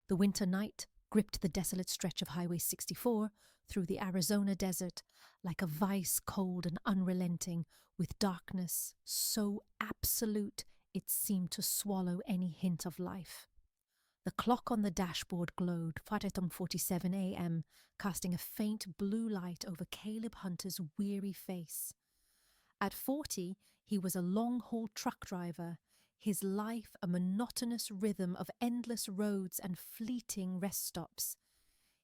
The winter night gripped the desolate stretch of Highway 64 through the Arizona desert like a vice cold and unrelenting, with darkness so absolute it seemed to swallow any hint of life. The clock on the dashboard glowed 5:47 a.m., casting a faint blue light over Caleb Hunter's weary face. At 40, he was a long-haul truck driver, his life a monotonous rhythm of endless roads and fleeting rest stops.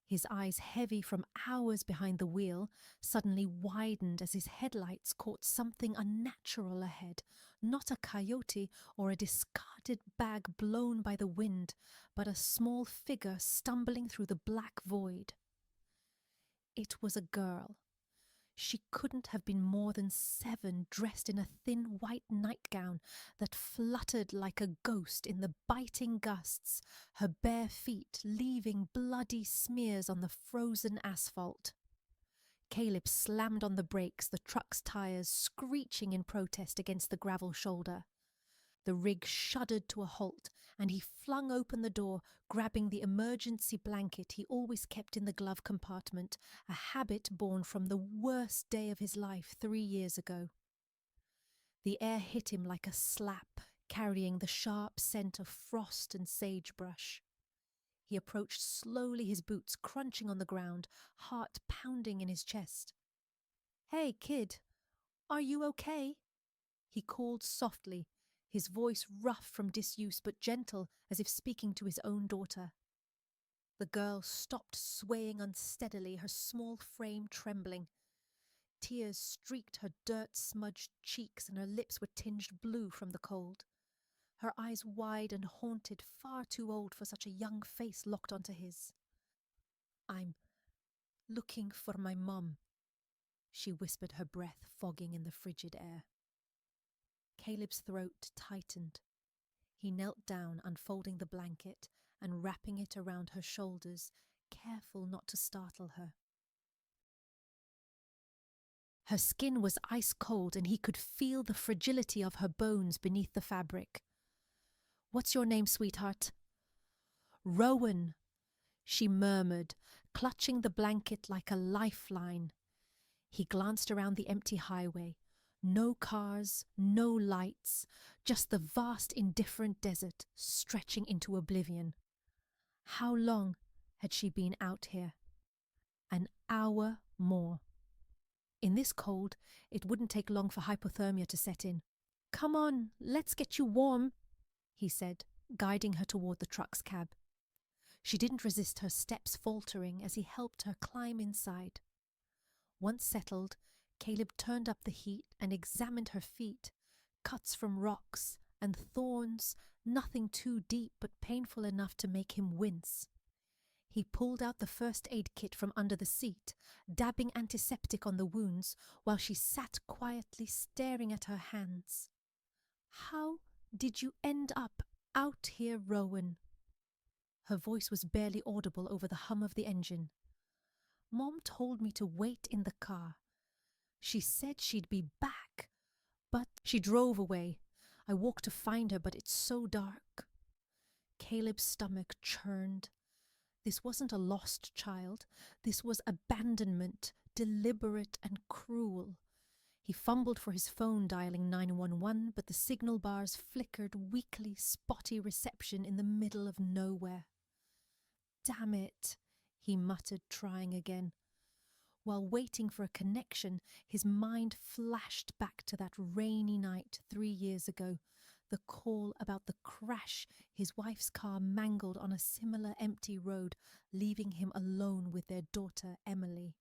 His eyes, heavy from hours behind the wheel, suddenly widened as his headlights caught something unnatural ahead, not a coyote or a discarded bag blown by the wind, but a small figure stumbling through the black void. It was a girl. She couldn't have been more than 7, dressed in a thin white nightgown that fluttered like a ghost in the biting gusts, her bare feet leaving bloody smears on the frozen asphalt. Caleb slammed on the brakes, the truck's tires screeching in protest against the gravel shoulder. The rig shuddered to a halt, and he flung open the door, grabbing the emergency blanket he always kept in the glove compartment, a habit born from the worst day of his life 3 years ago. The air hit him like a slap, carrying the sharp scent of frost and sagebrush. He approached slowly, his boots crunching on the ground, heart pounding in his chest. "Hey, kid, are you okay?" he called softly, his voice rough from disuse but gentle as if speaking to his own daughter. The girl stopped swaying unsteadily, her small frame trembling. Tears streaked her dirt-smudged cheeks and her lips were tinged blue from the cold. Her eyes wide and haunted, far too old for such a young face locked onto his. "I'm looking for my mum," she whispered, her breath fogging in the frigid air. Caleb's throat tightened. He knelt down, unfolding the blanket and wrapping it around her shoulders, careful not to startle her. Her skin was ice cold, and he could feel the fragility of her bones beneath the fabric. "What's your name, sweetheart?" "Rowan," she murmured, clutching the blanket like a lifeline. He glanced around the empty highway. No cars, no lights, just the vast indifferent desert stretching into oblivion. How long had she been out here? An hour more. In this cold, it wouldn't take long for hypothermia to set in. "Come on, let's get you warm," he said, guiding her toward the truck's cab. She didn't resist, her steps faltering as he helped her climb inside. Once settled, Caleb turned up the heat and examined her feet, cuts from rocks and thorns, nothing too deep but painful enough to make him wince. He pulled out the first aid kit from under the seat, dabbing antiseptic on the wounds, while she sat quietly staring at her hands. "How did you end up out here, Rowan?" Her voice was barely audible over the hum of the engine. "Mom told me to wait in the car. She said she'd be back, but she drove away. I walked to find her, but it's so dark." Caleb's stomach churned. This wasn't a lost child. This was abandonment, deliberate and cruel. He fumbled for his phone, dialing 911, but the signal bars flickered weakly, spotty reception in the middle of nowhere. "Damn it," he muttered, trying again. While waiting for a connection, his mind flashed back to that rainy night 3 years ago, the call about the crash his wife's car mangled on a similar empty road, leaving him alone with their daughter, Emily.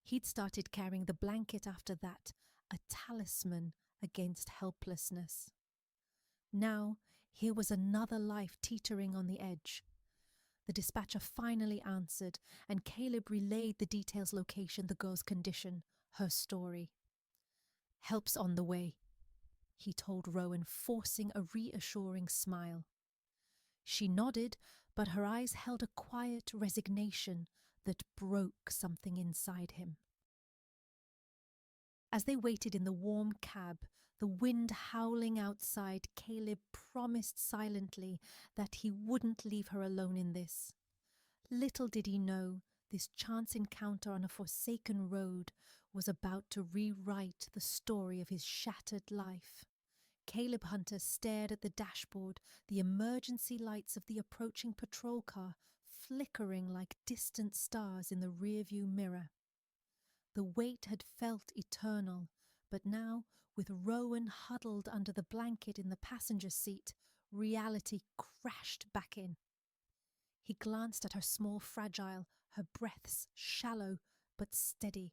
He'd started carrying the blanket after that, a talisman against helplessness. Now, here was another life teetering on the edge. The dispatcher finally answered, and Caleb relayed the details: location, the girl's condition, her story. "Help's on the way," he told Rowan, forcing a reassuring smile. She nodded, but her eyes held a quiet resignation that broke something inside him. As they waited in the warm cab, The wind howling outside, Caleb promised silently that he wouldn't leave her alone in this. Little did he know, this chance encounter on a forsaken road was about to rewrite the story of his shattered life. Caleb Hunter stared at the dashboard, the emergency lights of the approaching patrol car flickering like distant stars in the rearview mirror. The wait had felt eternal, but now, with Rowan huddled under the blanket in the passenger seat, reality crashed back in. He glanced at her small fragile, her breaths shallow but steady.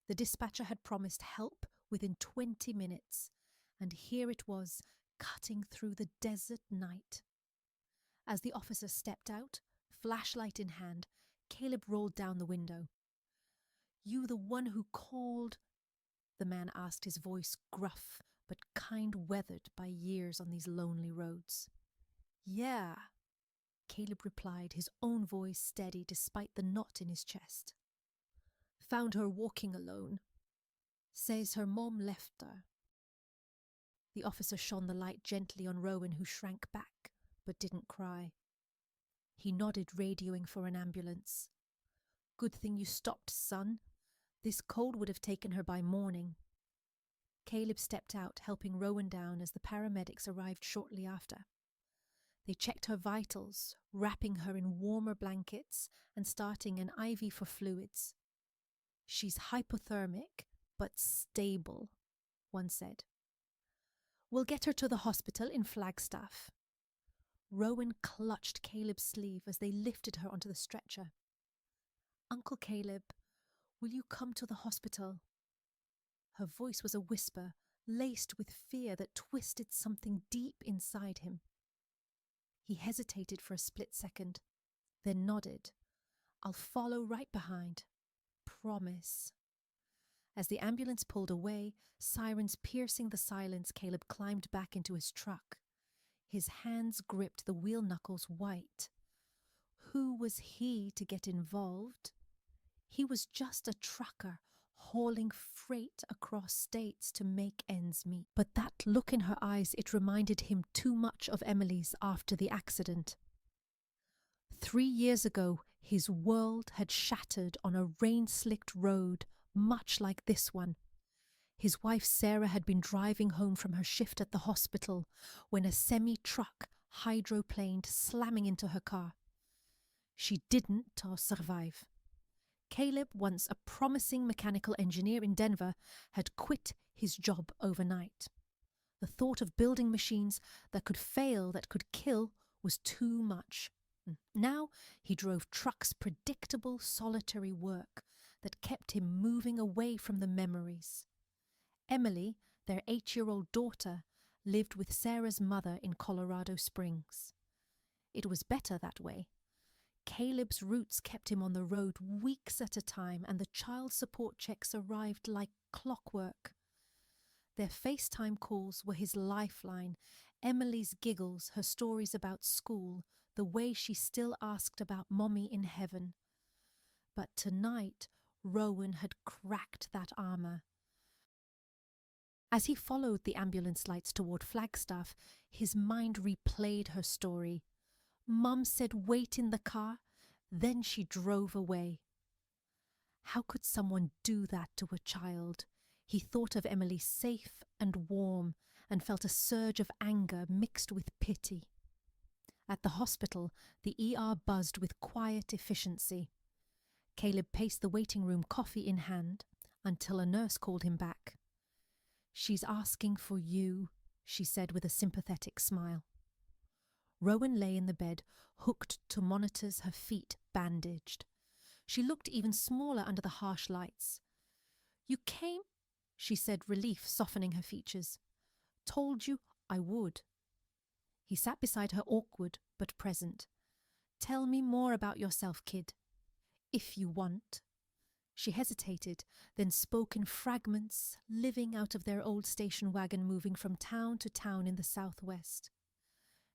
The dispatcher had promised help within 20 minutes, and here it was, cutting through the desert night. As the officer stepped out, flashlight in hand, Caleb rolled down the window. "You the one who called?" the man asked, his voice gruff but kind-weathered by years on these lonely roads. "Yeah," Caleb replied, his own voice steady despite the knot in his chest. "Found her walking alone. Says her mom left her." The officer shone the light gently on Rowan, who shrank back but didn't cry. He nodded, radioing for an ambulance. "Good thing you stopped, son. This cold would have taken her by morning." Caleb stepped out, helping Rowan down as the paramedics arrived shortly after. They checked her vitals, wrapping her in warmer blankets and starting an IV for fluids. "She's hypothermic, but stable," one said. "We'll get her to the hospital in Flagstaff." Rowan clutched Caleb's sleeve as they lifted her onto the stretcher. "Uncle Caleb, will you come to the hospital?" Her voice was a whisper, laced with fear that twisted something deep inside him. He hesitated for a split second, then nodded. "I'll follow right behind. Promise." As the ambulance pulled away, sirens piercing the silence, Caleb climbed back into his truck. His hands gripped the wheel knuckles white. Who was he to get involved? He was just a trucker, hauling freight across states to make ends meet. But that look in her eyes, it reminded him too much of Emily's after the accident. 3 years ago, his world had shattered on a rain-slicked road, much like this one. His wife Sarah had been driving home from her shift at the hospital when a semi-truck hydroplaned, slamming into her car. She didn't survive. Caleb, once a promising mechanical engineer in Denver, had quit his job overnight. The thought of building machines that could fail, that could kill, was too much. Now he drove trucks, predictable, solitary work that kept him moving away from the memories. Emily, their 8-year-old daughter, lived with Sarah's mother in Colorado Springs. It was better that way. Caleb's roots kept him on the road weeks at a time, and the child support checks arrived like clockwork. Their FaceTime calls were his lifeline. Emily's giggles, her stories about school, the way she still asked about Mommy in heaven. But tonight, Rowan had cracked that armor. As he followed the ambulance lights toward Flagstaff, his mind replayed her story. Mum said wait in the car, then she drove away. How could someone do that to a child? He thought of Emily safe and warm and felt a surge of anger mixed with pity. At the hospital, the ER buzzed with quiet efficiency. Caleb paced the waiting room, coffee in hand, until a nurse called him back. "She's asking for you," she said with a sympathetic smile. Rowan lay in the bed, hooked to monitors, her feet bandaged. She looked even smaller under the harsh lights. "You came," she said, relief softening her features. "Told you I would." He sat beside her, awkward but present. "Tell me more about yourself, kid. If you want." She hesitated, then spoke in fragments, living out of their old station wagon, moving from town to town in the southwest.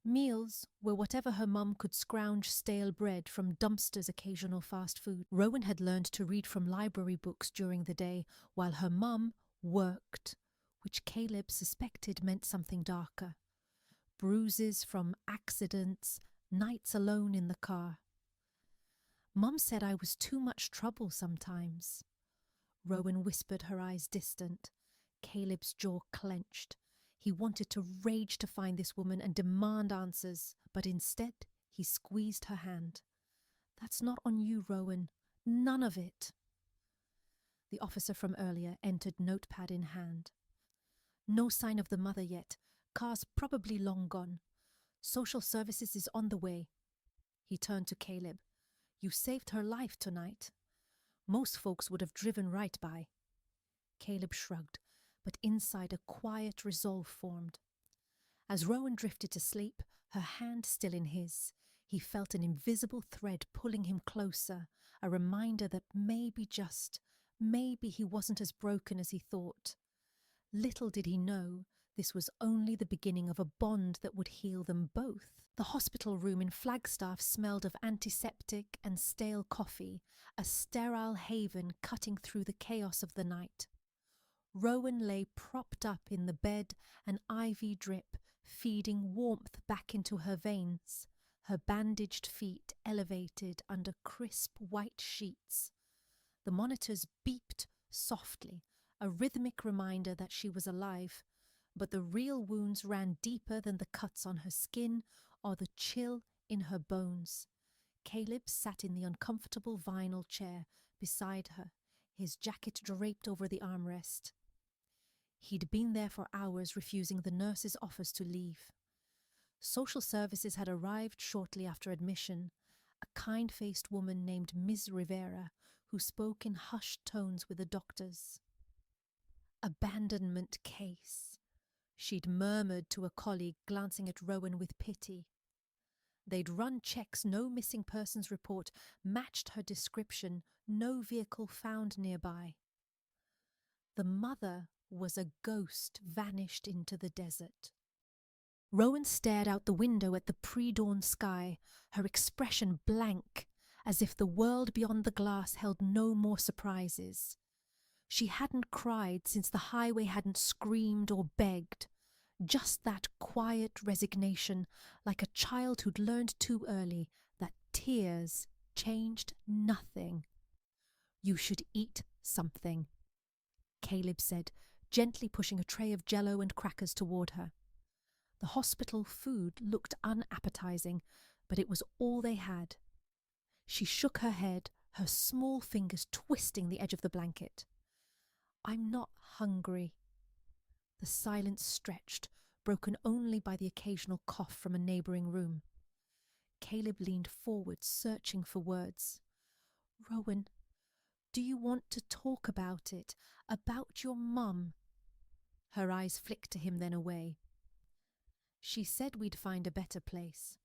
Meals were whatever her mum could scrounge stale bread from dumpsters, occasional fast food. Rowan had learned to read from library books during the day, while her mum worked, which Caleb suspected meant something darker. Bruises from accidents, nights alone in the car. Mum said I was too much trouble sometimes. Rowan whispered, her eyes distant. Caleb's jaw clenched. He wanted to rage to find this woman and demand answers, but instead he squeezed her hand. That's not on you, Rowan. None of it. The officer from earlier entered, notepad in hand. No sign of the mother yet. Car's probably long gone. Social services is on the way. He turned to Caleb. You saved her life tonight. Most folks would have driven right by. Caleb shrugged, but inside a quiet resolve formed. As Rowan drifted to sleep, her hand still in his, he felt an invisible thread pulling him closer, a reminder that maybe he wasn't as broken as he thought. Little did he know, this was only the beginning of a bond that would heal them both. The hospital room in Flagstaff smelled of antiseptic and stale coffee, a sterile haven cutting through the chaos of the night. Rowan lay propped up in the bed, an IV drip feeding warmth back into her veins, her bandaged feet elevated under crisp white sheets. The monitors beeped softly, a rhythmic reminder that she was alive, but the real wounds ran deeper than the cuts on her skin or the chill in her bones. Caleb sat in the uncomfortable vinyl chair beside her, his jacket draped over the armrest. He'd been there for hours, refusing the nurse's offers to leave. Social services had arrived shortly after admission, a kind-faced woman named Ms. Rivera, who spoke in hushed tones with the doctors. Abandonment case, she'd murmured to a colleague, glancing at Rowan with pity. They'd run checks, no missing persons report matched her description, no vehicle found nearby. The mother was a ghost vanished into the desert. Rowan stared out the window at the pre-dawn sky, her expression blank, as if the world beyond the glass held no more surprises. She hadn't cried since the highway hadn't screamed or begged. Just that quiet resignation, like a child who'd learned too early that tears changed nothing. You should eat something, Caleb said, gently pushing a tray of jello and crackers toward her. The hospital food looked unappetizing, but it was all they had. She shook her head, her small fingers twisting the edge of the blanket. I'm not hungry. The silence stretched, broken only by the occasional cough from a neighbouring room. Caleb leaned forward, searching for words. Rowan, do you want to talk about it? About your mum? Her eyes flicked to him, then away. She said we'd find a better place.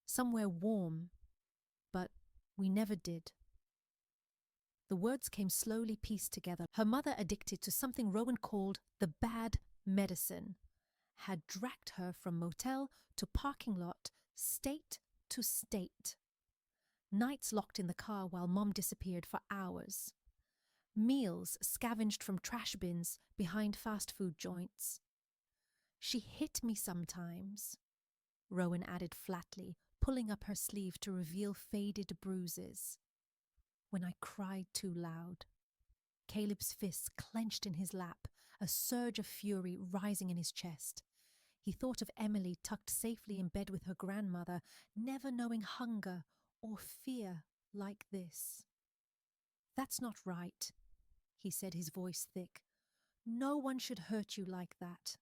Somewhere warm, but we never did. The words came slowly pieced together. Her mother, addicted to something Rowan called the bad medicine, had dragged her from motel to parking lot, state to state. Nights locked in the car while Mom disappeared for hours. Meals scavenged from trash bins behind fast food joints. She hit me sometimes, Rowan added flatly, pulling up her sleeve to reveal faded bruises. When I cried too loud. Caleb's fists clenched in his lap, a surge of fury rising in his chest. He thought of Emily tucked safely in bed with her grandmother, never knowing hunger or fear like this. That's not right, he said, his voice thick. No one should hurt you like that.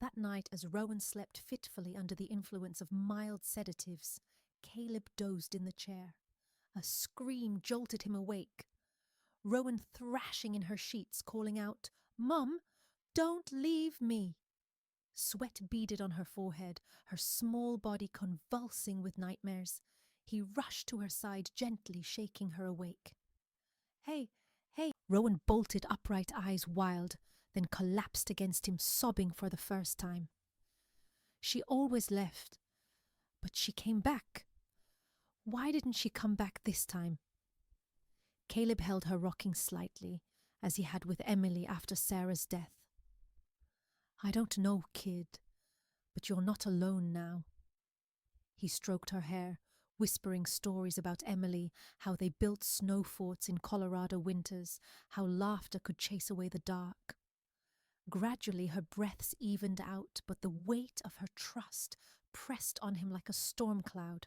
That night, as Rowan slept fitfully under the influence of mild sedatives, Caleb dozed in the chair. A scream jolted him awake. Rowan thrashing in her sheets, calling out, Mum, don't leave me. Sweat beaded on her forehead, her small body convulsing with nightmares. He rushed to her side, gently shaking her awake. Hey. Rowan bolted upright, eyes wild, then collapsed against him, sobbing for the first time. She always left, but she came back. Why didn't she come back this time? Caleb held her rocking slightly, as he had with Emily after Sarah's death. I don't know, kid, but you're not alone now. He stroked her hair, whispering stories about Emily, how they built snow forts in Colorado winters, how laughter could chase away the dark. Gradually her breaths evened out, but the weight of her trust pressed on him like a storm cloud.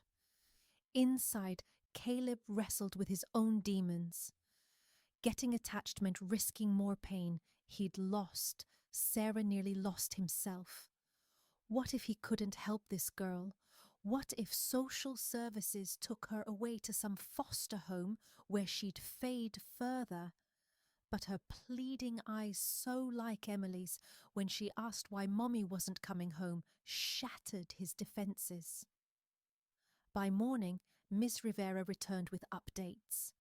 Inside, Caleb wrestled with his own demons. Getting attached meant risking more pain. He'd lost. Sarah nearly lost himself. What if he couldn't help this girl? What if social services took her away to some foster home where she'd fade further? But her pleading eyes, so like Emily's, when she asked why Mommy wasn't coming home, shattered his defences. By morning, Miss Rivera returned with updates.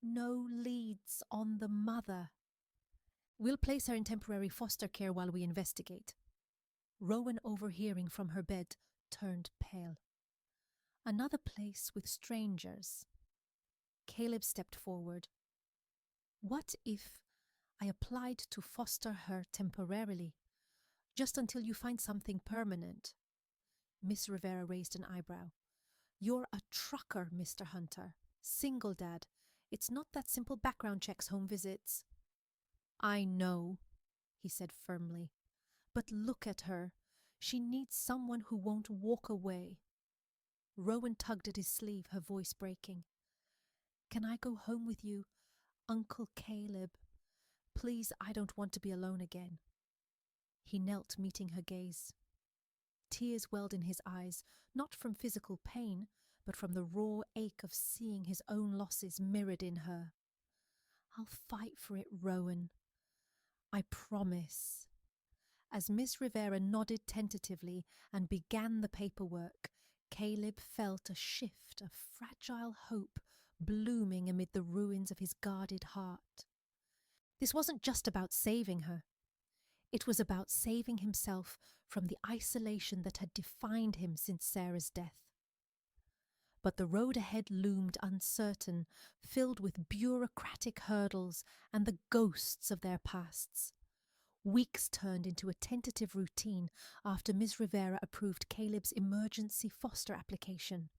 No leads on the mother. We'll place her in temporary foster care while we investigate. Rowan, overhearing from her bed, turned pale. Another place with strangers. Caleb stepped forward. What if I applied to foster her temporarily, just until you find something permanent? Miss Rivera raised an eyebrow. You're a trucker, Mr. Hunter. Single dad. It's not that simple background checks, home visits. I know, he said firmly. But look at her. She needs someone who won't walk away. Rowan tugged at his sleeve, her voice breaking. Can I go home with you, Uncle Caleb? Please, I don't want to be alone again. He knelt, meeting her gaze. Tears welled in his eyes, not from physical pain, but from the raw ache of seeing his own losses mirrored in her. I'll fight for it, Rowan. I promise. As Miss Rivera nodded tentatively and began the paperwork, Caleb felt a shift of fragile hope blooming amid the ruins of his guarded heart. This wasn't just about saving her. It was about saving himself from the isolation that had defined him since Sarah's death. But the road ahead loomed uncertain, filled with bureaucratic hurdles and the ghosts of their pasts. Weeks turned into a tentative routine after Ms. Rivera approved Caleb's emergency foster application.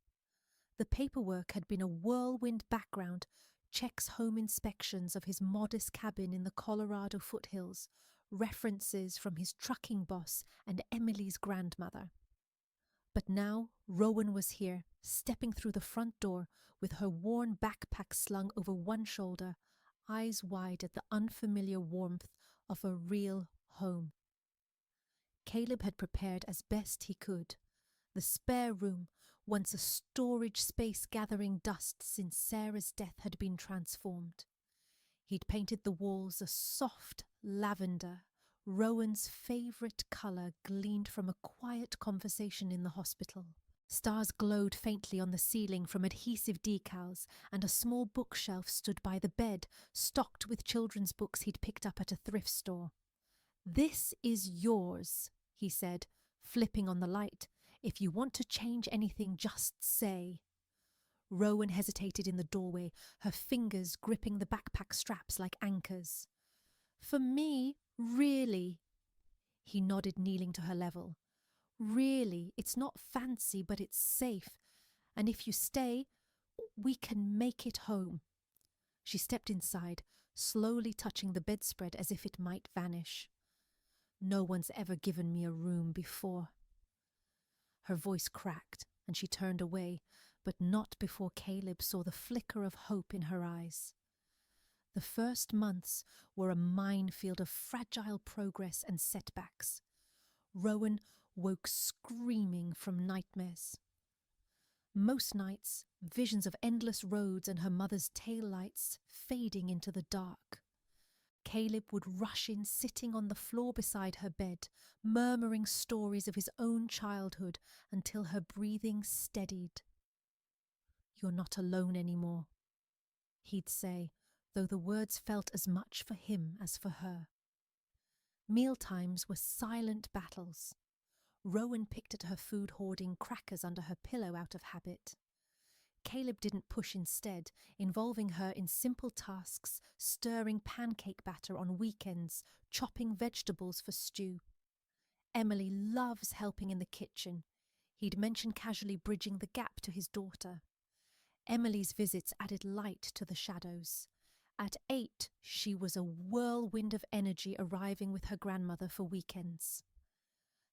The paperwork had been a whirlwind background, checks, home inspections of his modest cabin in the Colorado foothills, references from his trucking boss and Emily's grandmother. But now Rowan was here, stepping through the front door with her worn backpack slung over one shoulder, eyes wide at the unfamiliar warmth of a real home. Caleb had prepared as best he could. The spare room, once a storage space gathering dust since Sarah's death, had been transformed. He'd painted the walls a soft lavender, Rowan's favourite colour, gleaned from a quiet conversation in the hospital. Stars glowed faintly on the ceiling from adhesive decals, and a small bookshelf stood by the bed, stocked with children's books he'd picked up at a thrift store. "This is yours," he said, flipping on the light. "If you want to change anything, just say." Rowan hesitated in the doorway, her fingers gripping the backpack straps like anchors. "For me, really." He nodded, kneeling to her level. "Really, it's not fancy, but it's safe. And if you stay, we can make it home." She stepped inside, slowly touching the bedspread as if it might vanish. "No one's ever given me a room before." Her voice cracked, and she turned away, but not before Caleb saw the flicker of hope in her eyes. The first months were a minefield of fragile progress and setbacks. Rowan woke screaming from nightmares. Most nights, visions of endless roads and her mother's taillights fading into the dark. Caleb would rush in, sitting on the floor beside her bed, murmuring stories of his own childhood until her breathing steadied. "You're not alone anymore," he'd say, though the words felt as much for him as for her. Mealtimes were silent battles. Rowan picked at her food, hoarding crackers under her pillow out of habit. Caleb didn't push instead, involving her in simple tasks, stirring pancake batter on weekends, chopping vegetables for stew. Emily loves helping in the kitchen. He'd mentioned casually bridging the gap to his daughter. Emily's visits added light to the shadows. At 8, she was a whirlwind of energy arriving with her grandmother for weekends.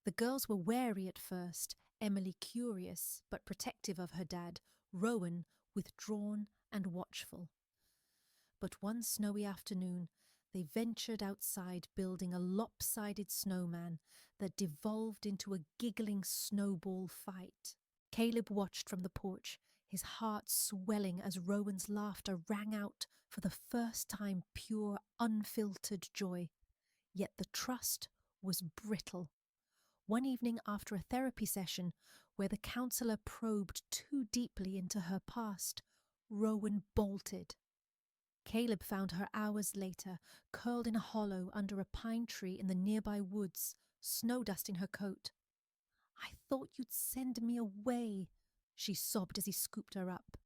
The girls were wary at first, Emily curious but protective of her dad, Rowan withdrawn and watchful. But one snowy afternoon, they ventured outside building a lopsided snowman that devolved into a giggling snowball fight. Caleb watched from the porch, his heart swelling as Rowan's laughter rang out for the first time pure, unfiltered joy. Yet the trust was brittle. One evening after a therapy session where the counsellor probed too deeply into her past, Rowan bolted. Caleb found her hours later, curled in a hollow under a pine tree in the nearby woods, snow dust in her coat. "I thought you'd send me away," she sobbed as he scooped her up.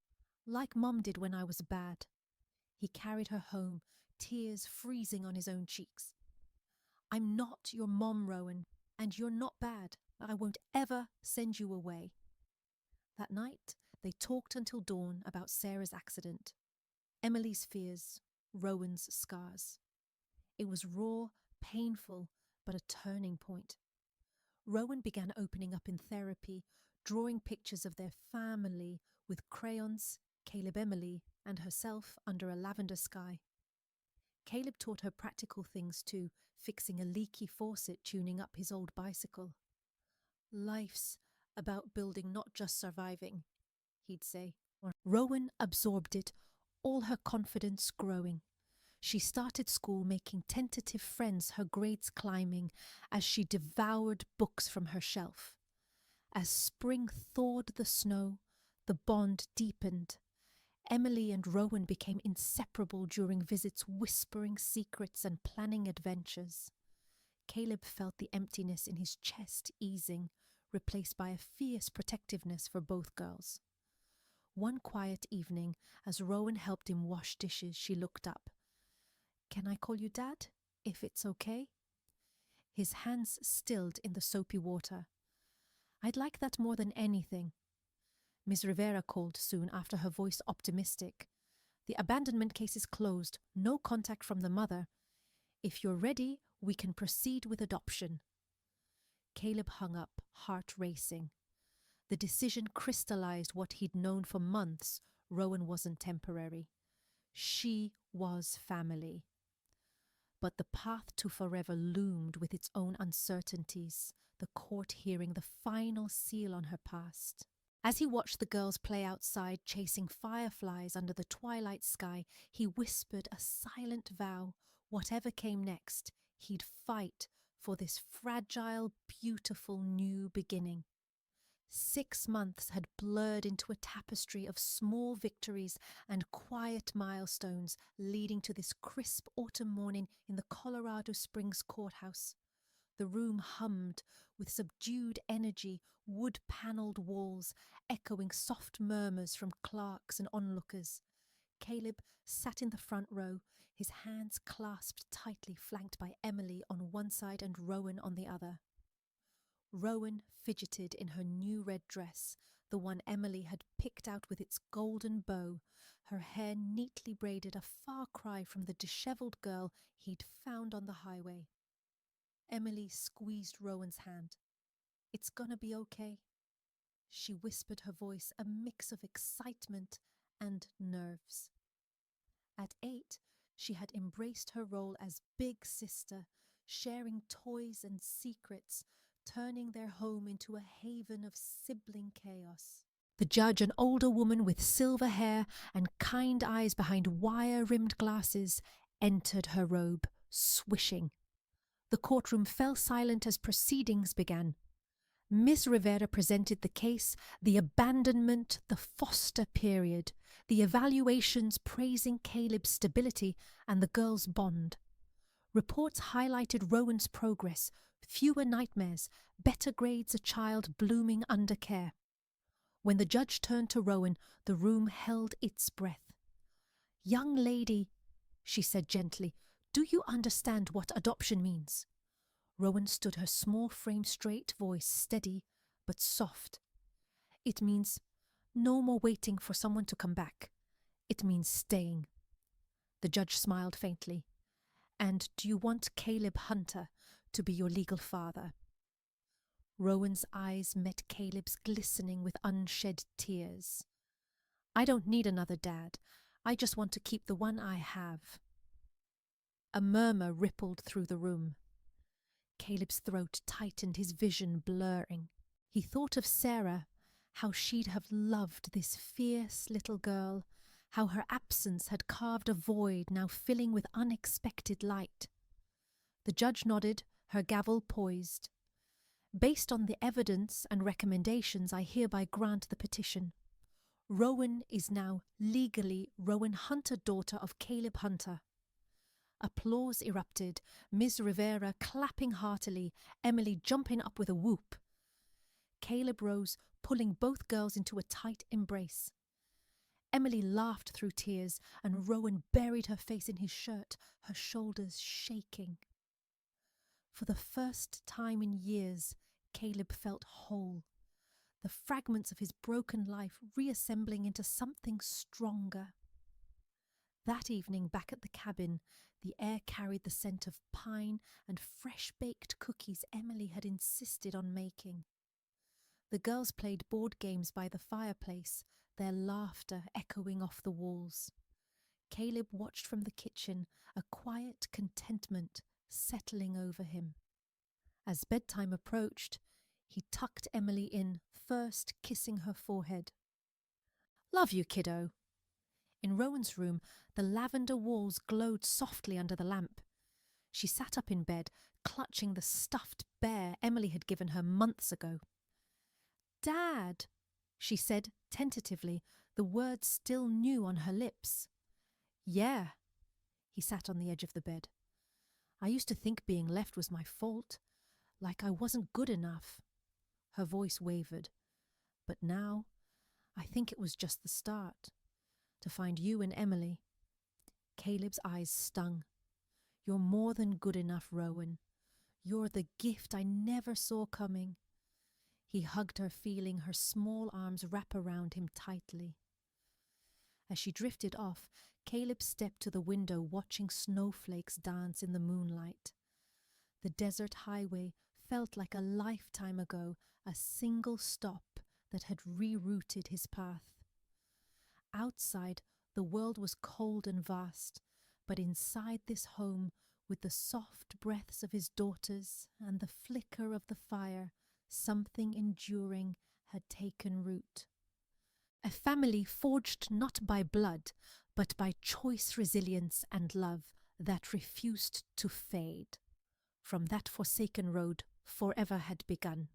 "Like Mum did when I was bad." He carried her home, tears freezing on his own cheeks. "I'm not your mom, Rowan, and you're not bad. I won't ever send you away." That night, they talked until dawn about Sarah's accident. Emily's fears, Rowan's scars. It was raw, painful, but a turning point. Rowan began opening up in therapy, drawing pictures of their family with crayons, Caleb, Emily, and herself under a lavender sky. Caleb taught her practical things too, fixing a leaky faucet, tuning up his old bicycle. "Life's about building, not just surviving," he'd say. Rowan absorbed it, all her confidence growing. She started school making tentative friends, her grades climbing, as she devoured books from her shelf. As spring thawed the snow, the bond deepened. Emily and Rowan became inseparable during visits, whispering secrets and planning adventures. Caleb felt the emptiness in his chest easing, replaced by a fierce protectiveness for both girls. One quiet evening, as Rowan helped him wash dishes, she looked up. "Can I call you Dad, if it's okay?" His hands stilled in the soapy water. "I'd like that more than anything." Miss Rivera called soon after, her voice optimistic. "The abandonment case is closed. No contact from the mother. If you're ready, we can proceed with adoption." Caleb hung up, heart racing. The decision crystallized what he'd known for months. Rowan wasn't temporary. She was family. But the path to forever loomed with its own uncertainties, the court hearing the final seal on her past. As he watched the girls play outside, chasing fireflies under the twilight sky, he whispered a silent vow. Whatever came next, he'd fight for this fragile, beautiful new beginning. 6 months had blurred into a tapestry of small victories and quiet milestones, leading to this crisp autumn morning in the Colorado Springs courthouse. The room hummed with subdued energy, wood-panelled walls echoing soft murmurs from clerks and onlookers. Caleb sat in the front row, his hands clasped tightly, flanked by Emily on one side and Rowan on the other. Rowan fidgeted in her new red dress, the one Emily had picked out with its golden bow, her hair neatly braided, a far cry from the dishevelled girl he'd found on the highway. Emily squeezed Rowan's hand. "It's gonna be okay," she whispered, her voice a mix of excitement and nerves. At 8, she had embraced her role as big sister, sharing toys and secrets, turning their home into a haven of sibling chaos. The judge, an older woman with silver hair and kind eyes behind wire-rimmed glasses, entered her robe, swishing. The courtroom fell silent as proceedings began. Miss Rivera presented the case, the abandonment, the foster period, the evaluations praising Caleb's stability and the girls' bond. Reports highlighted Rowan's progress, fewer nightmares, better grades, a child blooming under care. When the judge turned to Rowan, the room held its breath. "Young lady," she said gently, "do you understand what adoption means?" Rowan stood, her small frame straight, voice steady but soft. It means no more waiting for someone to come back. It means staying. The judge smiled faintly. And do you want Caleb Hunter to be your legal father? Rowan's eyes met Caleb's, glistening with unshed tears. I don't need another dad. I just want to keep the one I have. A murmur rippled through the room. Caleb's throat tightened, his vision blurring. He thought of Sarah, how she'd have loved this fierce little girl, how her absence had carved a void now filling with unexpected light. The judge nodded, her gavel poised. Based on the evidence and recommendations, I hereby grant the petition. Rowan is now legally Rowan Hunter, daughter of Caleb Hunter. Applause erupted, Ms. Rivera clapping heartily, Emily jumping up with a whoop. Caleb rose, pulling both girls into a tight embrace. Emily laughed through tears, and Rowan buried her face in his shirt, her shoulders shaking. For the first time in years, Caleb felt whole, the fragments of his broken life reassembling into something stronger. That evening, back at the cabin, the air carried the scent of pine and fresh-baked cookies Emily had insisted on making. The girls played board games by the fireplace, their laughter echoing off the walls. Caleb watched from the kitchen, a quiet contentment settling over him. As bedtime approached, he tucked Emily in, first kissing her forehead. "Love you, kiddo." In Rowan's room, the lavender walls glowed softly under the lamp. She sat up in bed, clutching the stuffed bear Emily had given her months ago. "Dad," she said tentatively, the words still new on her lips. "Yeah." He sat on the edge of the bed. "I used to think being left was my fault, like I wasn't good enough." Her voice wavered. "But now, I think it was just the start. To find you and Emily." Caleb's eyes stung. "You're more than good enough, Rowan. You're the gift I never saw coming." He hugged her, feeling her small arms wrap around him tightly. As she drifted off, Caleb stepped to the window, watching snowflakes dance in the moonlight. The desert highway felt like a lifetime ago, a single stop that had rerouted his path. Outside, the world was cold and vast, but inside this home, with the soft breaths of his daughters and the flicker of the fire, something enduring had taken root. A family forged not by blood, but by choice, resilience, and love that refused to fade. From that forsaken road, forever had begun.